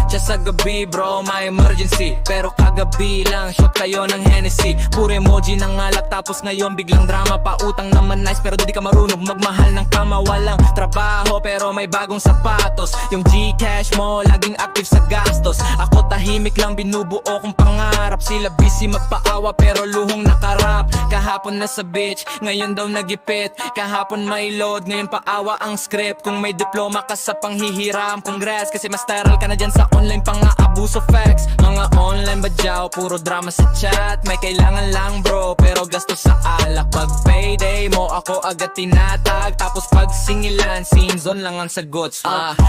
Just sa gabi bro, may emergency. Pero kagabi lang, shot kayo ng Hennessy. Puro emoji ng alak, tapos ngayon biglang drama. Pautang naman nice, pero di ka marunong magmahal ng kama. Walang trabaho, pero may bagong sapatos. Yung Gcash mo, laging active sa gastos. Ako tahimik lang, binubuo kong pangarap. Sila busy magpaawa, pero luhong nakarap. Kahapon nasa beach, ngayon daw nagipit. Kahapon may load, ngayon paawa ang script. Kung may diploma ka sa panghihiram, congrats, kasi mas sterile ka na dyan sa online pang-aabuso facts. Mga online badyaw, puro drama sa chat. May kailangan lang bro, pero gasto sa alak. Pag payday mo, ako agad tinatag. Tapos pag singilan, scene zone lang ang sagot.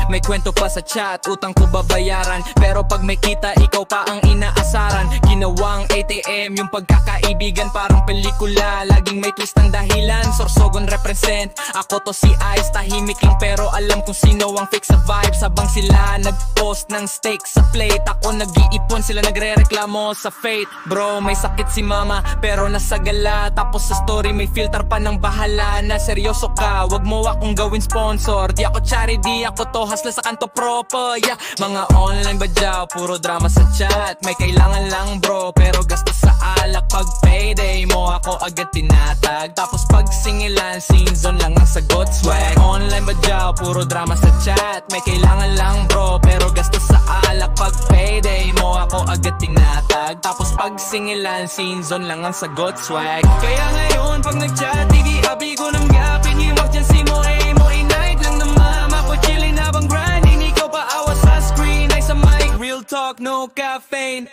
May kwento pa sa chat, utang ko babayaran. Pero pag may kita, ikaw pa ang inaasaran. Ginawang ATM, yung pagkakaibigan parang pelikula. Laging may twist ang dahilan, Sorsogon represent. Ako to si Ice, tahimik lang pero alam kung sino ang fix sa vibe. Sabang sila nag-post ng steak sa plate, ako nag-iipon, sila nagre-reklamo sa fate. Bro, may sakit si mama pero nasa gala. Tapos sa story may filter pa ng bahala na. Seryoso ka, wag mo akong gawin sponsor. Di ako charity, ako to hustler sa kanto proper. Mga online badyaw, puro drama sa chat. May kailangan lang bro, pero gasto sa alak. Pag payday mo, ako agad tinatag. Tapos pag singilan, scene zone lang ang sagot. Swag online badyaw, puro drama sa chat. May kailangan lang bro, pero gasto sa alak. Pag payday mo, ako agad tinatag. Tapos pag singilan, scene zone lang ang sagot. Swag. Kaya ngayon pag nag-chat, abi ko ng gapin. Emergency mo, night lang naman. Ako chillin habang grinding, ikaw pa awas sa screen. Ay sa mic, real talk, no caffeine.